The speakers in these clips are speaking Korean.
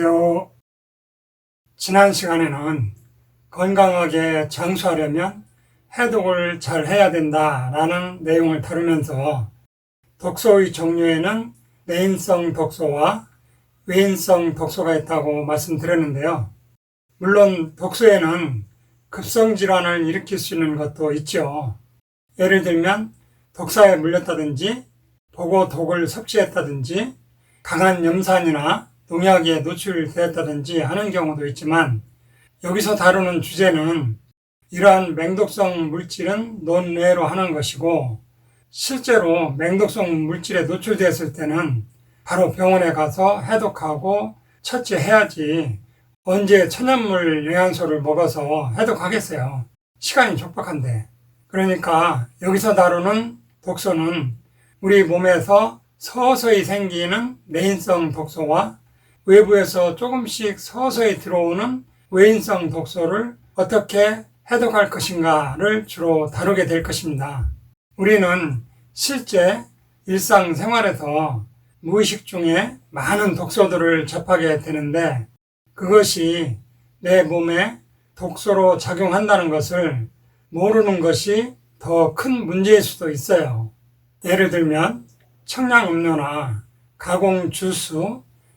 안녕하세요. 지난 시간에는 건강하게 장수하려면 해독을 잘 해야 된다라는 내용을 다루면서 독소의 종류에는 내인성 독소와 외인성 독소가 있다고 말씀드렸는데요. 물론 독소에는 급성질환을 일으킬 수 있는 것도 있죠. 예를 들면 독사에 물렸다든지 보고 독을 섭취했다든지 강한 염산이나 농약에 노출되었다든지 하는 경우도 있지만, 여기서 다루는 주제는 이러한 맹독성 물질은 논외로 하는 것이고, 실제로 맹독성 물질에 노출되었을 때는 바로 병원에 가서 해독하고 처치해야지 언제 천연물 영양소를 먹어서 해독하겠어요. 시간이 촉박한데. 그러니까 여기서 다루는 독소는 우리 몸에서 서서히 생기는 내인성 독소와 외부에서 조금씩 서서히 들어오는 외인성 독소를 어떻게 해독할 것인가를 주로 다루게 될 것입니다. 우리는 실제 일상생활에서 무의식 중에 많은 독소들을 접하게 되는데, 그것이 내 몸에 독소로 작용한다는 것을 모르는 것이 더 큰 문제일 수도 있어요. 예를 들면 청량음료나 가공 주스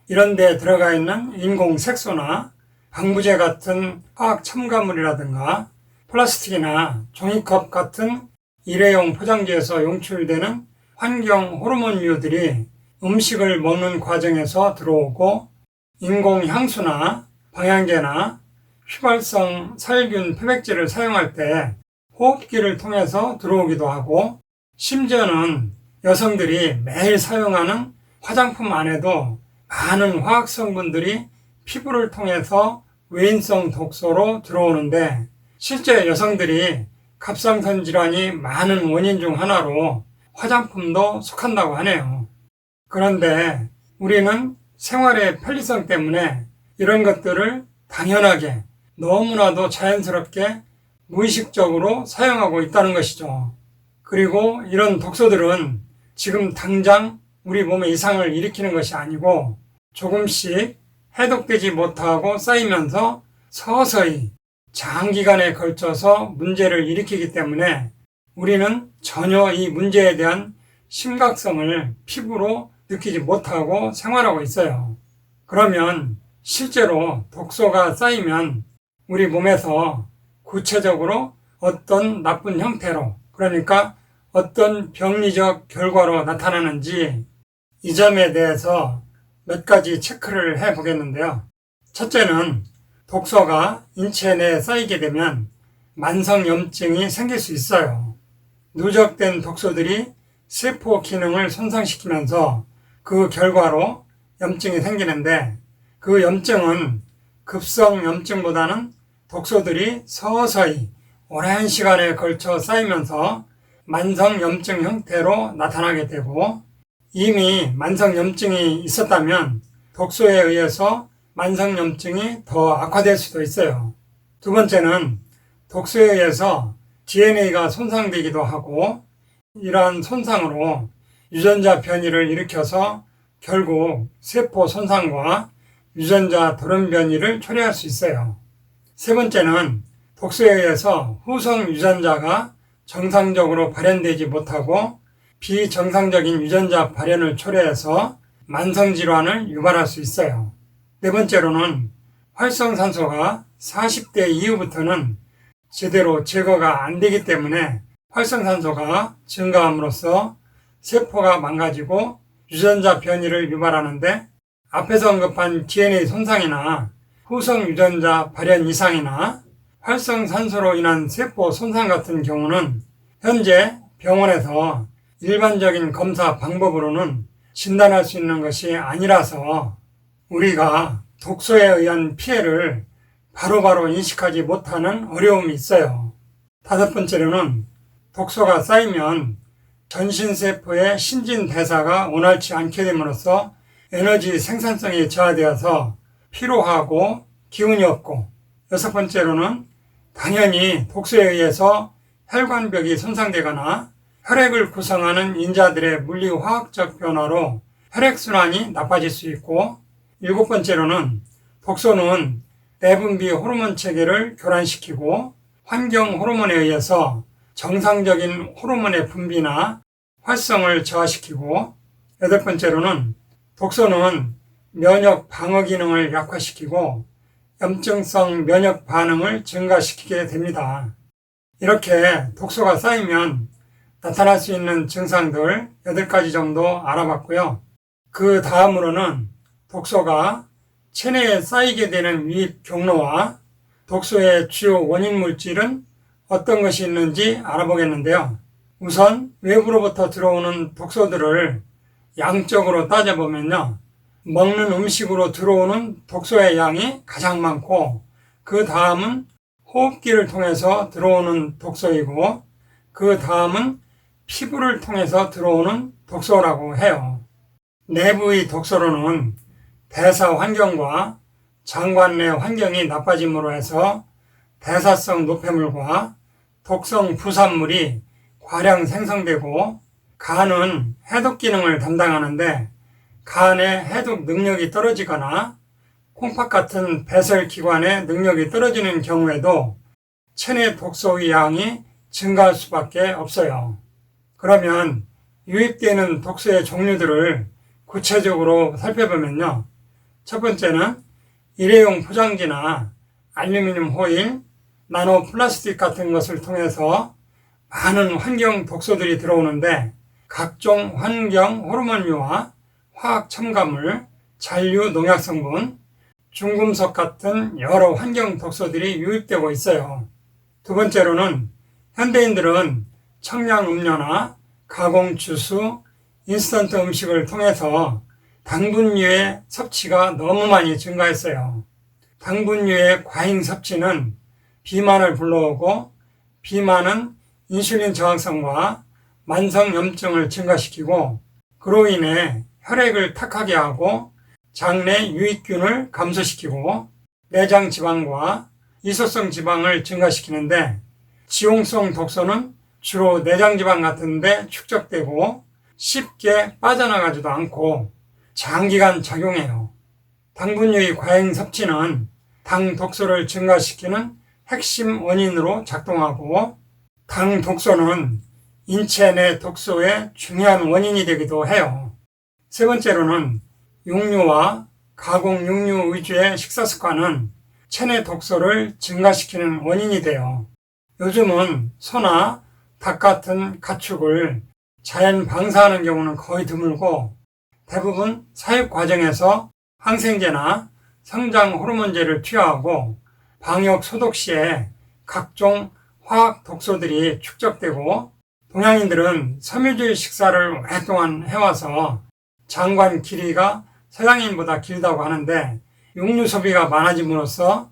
이런 데 들어가 있는 인공 색소나 방부제 같은 화학 첨가물이라든가 플라스틱이나 종이컵 같은 일회용 포장지에서 용출되는 환경 호르몬류들이 음식을 먹는 과정에서 들어오고, 인공 향수나 방향제나 휘발성 살균 표백제를 사용할 때 호흡기를 통해서 들어오기도 하고, 심지어는 여성들이 매일 사용하는 화장품 안에도 많은 화학 성분들이 피부를 통해서 외인성 독소로 들어오는데, 실제 여성들이 갑상선 질환이 많은 원인 중 하나로 화장품도 속한다고 하네요. 그런데 우리는 생활의 편리성 때문에 이런 것들을 당연하게 너무나도 자연스럽게 무의식적으로 사용하고 있다는 것이죠. 그리고 이런 독소들은 지금 당장 우리 몸에 이상을 일으키는 것이 아니고 조금씩 해독되지 못하고 쌓이면서 서서히 장기간에 걸쳐서 문제를 일으키기 때문에 우리는 전혀 이 문제에 대한 심각성을 피부로 느끼지 못하고 생활하고 있어요. 그러면 실제로 독소가 쌓이면 우리 몸에서 구체적으로 어떤 나쁜 형태로, 그러니까 어떤 병리적 결과로 나타나는지 이 점에 대해서 몇 가지 체크를 해 보겠는데요. 첫째는 독소가 인체 내에 쌓이게 되면 만성염증이 생길 수 있어요. 누적된 독소들이 세포 기능을 손상시키면서 그 결과로 염증이 생기는데, 그 염증은 급성염증보다는 독소들이 서서히 오랜 시간에 걸쳐 쌓이면서 만성염증 형태로 나타나게 되고, 이미 만성염증이 있었다면 독소에 의해서 만성염증이 더 악화될 수도 있어요. 두 번째는 독소에 의해서 DNA가 손상되기도 하고, 이러한 손상으로 유전자 변이를 일으켜서 결국 세포 손상과 유전자 돌연 변이를 초래할 수 있어요. 세 번째는 독소에 의해서 후성 유전자가 정상적으로 발현되지 못하고 비정상적인 유전자 발현을 초래해서 만성질환을 유발할 수 있어요. 네 번째로는 활성산소가 40대 이후부터는 제대로 제거가 안 되기 때문에 활성산소가 증가함으로써 세포가 망가지고 유전자 변이를 유발하는데, 앞에서 언급한 DNA 손상이나 후성 유전자 발현 이상이나 활성산소로 인한 세포 손상 같은 경우는 현재 병원에서 일반적인 검사 방법으로는 진단할 수 있는 것이 아니라서 우리가 독소에 의한 피해를 바로바로 인식하지 못하는 어려움이 있어요. 다섯 번째로는 독소가 쌓이면 전신세포의 신진대사가 원활치 않게 됨으로써 에너지 생산성이 저하되어서 피로하고 기운이 없고, 여섯 번째로는 당연히 독소에 의해서 혈관벽이 손상되거나 혈액을 구성하는 인자들의 물리화학적 변화로 혈액순환이 나빠질 수 있고, 일곱 번째로는 독소는 내분비 호르몬 체계를 교란시키고 환경 호르몬에 의해서 정상적인 호르몬의 분비나 활성을 저하시키고, 여덟 번째로는 독소는 면역 방어 기능을 약화시키고 염증성 면역 반응을 증가시키게 됩니다. 이렇게 독소가 쌓이면 나타날 수 있는 증상들 8가지 정도 알아봤고요. 그 다음으로는 독소가 체내에 쌓이게 되는 유입 경로와 독소의 주요 원인 물질은 어떤 것이 있는지 알아보겠는데요. 우선 외부로부터 들어오는 독소들을 양적으로 따져보면요. 먹는 음식으로 들어오는 독소의 양이 가장 많고, 그 다음은 호흡기를 통해서 들어오는 독소이고, 그 다음은 피부를 통해서 들어오는 독소라고 해요. 내부의 독소로는 대사 환경과 장관 내 환경이 나빠짐으로 해서 대사성 노폐물과 독성 부산물이 과량 생성되고, 간은 해독 기능을 담당하는데 간의 해독 능력이 떨어지거나 콩팥 같은 배설 기관의 능력이 떨어지는 경우에도 체내 독소의 양이 증가할 수밖에 없어요. 그러면 유입되는 독소의 종류들을 구체적으로 살펴보면요. 첫 번째는 일회용 포장지나 알루미늄 호일, 나노 플라스틱 같은 것을 통해서 많은 환경 독소들이 들어오는데, 각종 환경 호르몬류와 화학 첨가물, 잔류 농약 성분, 중금속 같은 여러 환경 독소들이 유입되고 있어요. 두 번째로는 현대인들은 청량 음료나 가공 주스, 인스턴트 음식을 통해서 당분류의 섭취가 너무 많이 증가했어요. 당분류의 과잉 섭취는 비만을 불러오고, 비만은 인슐린 저항성과 만성염증을 증가시키고, 그로 인해 혈액을 탁하게 하고 장내 유익균을 감소시키고 내장 지방과 이소성 지방을 증가시키는데, 지용성 독소는 주로 내장 지방 같은 데 축적되고 쉽게 빠져나가지도 않고 장기간 작용해요. 당분류의 과잉 섭취는 당 독소를 증가시키는 핵심 원인으로 작동하고, 당 독소는 인체 내 독소의 중요한 원인이 되기도 해요. 세 번째로는 육류와 가공 육류 위주의 식사 습관은 체내 독소를 증가시키는 원인이 돼요. 요즘은 소나 닭 같은 가축을 자연 방사하는 경우는 거의 드물고, 대부분 사육 과정에서 항생제나 성장 호르몬제를 투여하고 방역 소독 시에 각종 화학 독소들이 축적되고, 동양인들은 섬유질 식사를 오랫동안 해와서 장관 길이가 서양인보다 길다고 하는데, 육류 소비가 많아짐으로써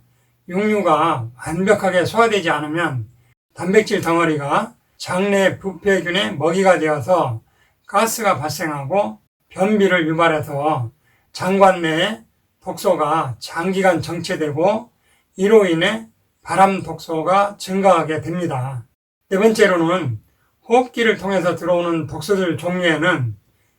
육류가 완벽하게 소화되지 않으면 단백질 덩어리가 장내 부패균의 먹이가 되어서 가스가 발생하고 변비를 유발해서 장관 내에 독소가 장기간 정체되고, 이로 인해 발암 독소가 증가하게 됩니다. 네 번째로는 호흡기를 통해서 들어오는 독소들 종류에는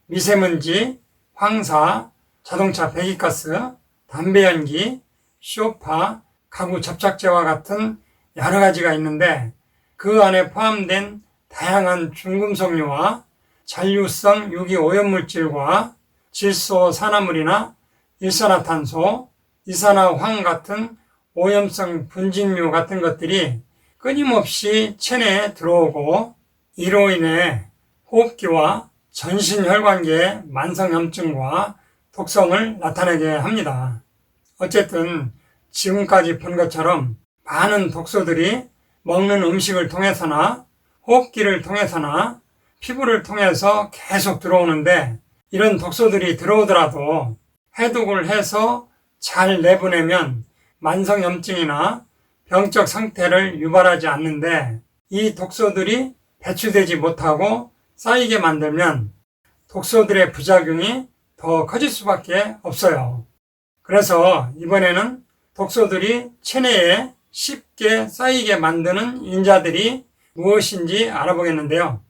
미세먼지, 황사, 자동차 배기가스, 담배 연기, 쇼파, 가구 접착제와 같은 여러 가지가 있는데, 그 안에 포함된 다양한 중금속류와 잔류성 유기오염물질과 질소 산화물이나 일산화탄소, 이산화황 같은 오염성 분진류 같은 것들이 끊임없이 체내에 들어오고, 이로 인해 호흡기와 전신혈관계의 만성염증과 독성을 나타내게 합니다. 어쨌든 지금까지 본 것처럼 많은 독소들이 먹는 음식을 통해서나 호흡기를 통해서나 피부를 통해서 계속 들어오는데, 이런 독소들이 들어오더라도 해독을 해서 잘 내보내면 만성염증이나 병적 상태를 유발하지 않는데, 이 독소들이 배출되지 못하고 쌓이게 만들면 독소들의 부작용이 더 커질 수밖에 없어요. 그래서 이번에는 독소들이 체내에 쉽게 쌓이게 만드는 인자들이 무엇인지 알아보겠는데요.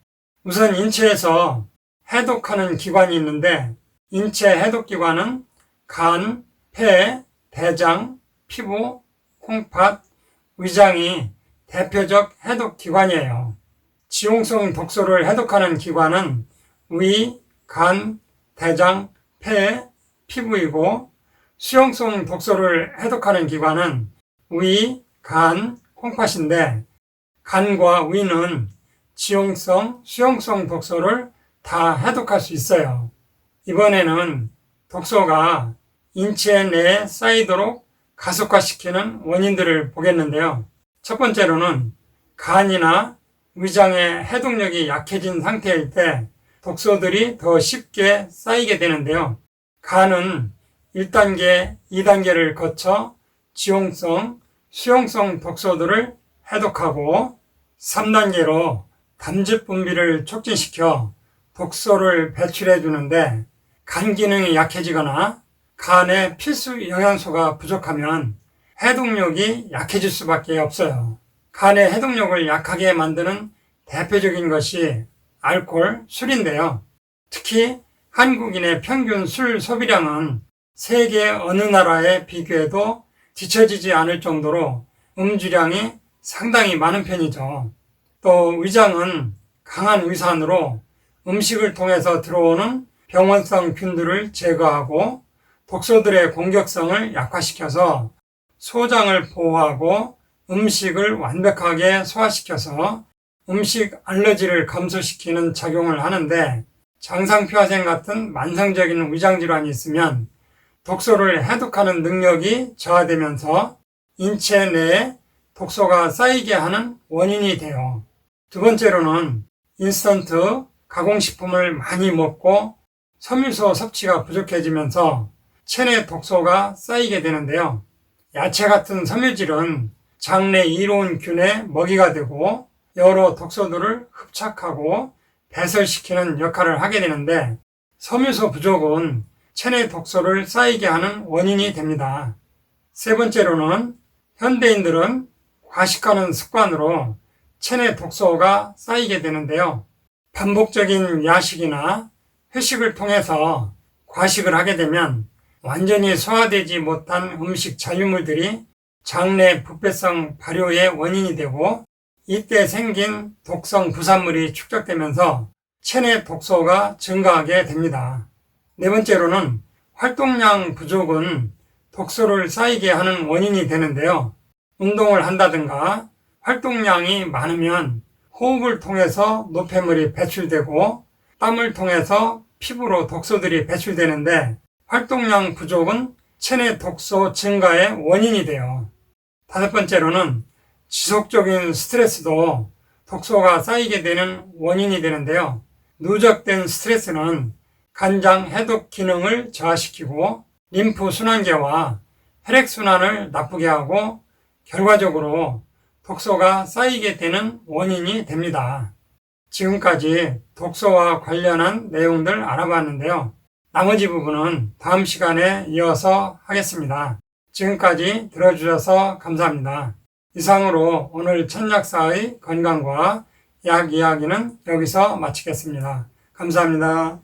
우선 인체에서 해독하는 기관이 있는데, 인체 해독기관은 간, 폐, 대장, 피부, 콩팥, 위장이 대표적 해독기관이에요. 지용성 독소를 해독하는 기관은 위, 간, 대장, 폐, 피부이고 수용성 독소를 해독하는 기관은 위, 간, 콩팥인데 간과 위는 지용성, 수용성 독소를 다 해독할 수 있어요. 이번에는 독소가 인체 내에 쌓이도록 가속화시키는 원인들을 보겠는데요. 첫 번째로는 간이나 위장의 해독력이 약해진 상태일 때 독소들이 더 쉽게 쌓이게 되는데요. 간은 1단계, 2단계를 거쳐 지용성, 수용성 독소들을 해독하고 3단계로 담즙 분비를 촉진시켜 독소를 배출해 주는데 간 기능이 약해지거나 간에 필수 영양소가 부족하면 해독력이 약해질 수밖에 없어요. 간의 해독력을 약하게 만드는 대표적인 것이 알코올, 술인데요. 특히 한국인의 평균 술 소비량은 세계 어느 나라에 비교해도 뒤처지지 않을 정도로 음주량이 상당히 많은 편이죠. 또 위장은 강한 위산으로 음식을 통해서 들어오는 병원성 균들을 제거하고 독소들의 공격성을 약화시켜서 소장을 보호하고 음식을 완벽하게 소화시켜서 음식 알러지를 감소시키는 작용을 하는데 장상표화생 같은 만성적인 위장질환이 있으면 독소를 해독하는 능력이 저하되면서 인체 내에 독소가 쌓이게 하는 원인이 돼요. 두 번째로는 인스턴트 가공식품을 많이 먹고 섬유소 섭취가 부족해지면서 체내 독소가 쌓이게 되는데요. 야채 같은 섬유질은 장내 이로운 균의 먹이가 되고 여러 독소들을 흡착하고 배설시키는 역할을 하게 되는데 섬유소 부족은 체내 독소를 쌓이게 하는 원인이 됩니다. 세 번째로는 현대인들은 과식하는 습관으로 체내 독소가 쌓이게 되는데요. 반복적인 야식이나 회식을 통해서 과식을 하게 되면 완전히 소화되지 못한 음식 잔류물들이 장내 부패성 발효의 원인이 되고 이때 생긴 독성 부산물이 축적되면서 체내 독소가 증가하게 됩니다. 네 번째로는 활동량 부족은 독소를 쌓이게 하는 원인이 되는데요. 운동을 한다든가 활동량이 많으면 호흡을 통해서 노폐물이 배출되고 땀을 통해서 피부로 독소들이 배출되는데 활동량 부족은 체내 독소 증가의 원인이 돼요. 다섯 번째로는 지속적인 스트레스도 독소가 쌓이게 되는 원인이 되는데요. 누적된 스트레스는 간장 해독 기능을 저하시키고 림프 순환계와 혈액순환을 나쁘게 하고 결과적으로 독소가 쌓이게 되는 원인이 됩니다. 지금까지 독소와 관련한 내용들 알아봤는데요. 나머지 부분은 다음 시간에 이어서 하겠습니다. 지금까지 들어주셔서 감사합니다. 이상으로 오늘 천약사의 건강과 약 이야기는 여기서 마치겠습니다. 감사합니다.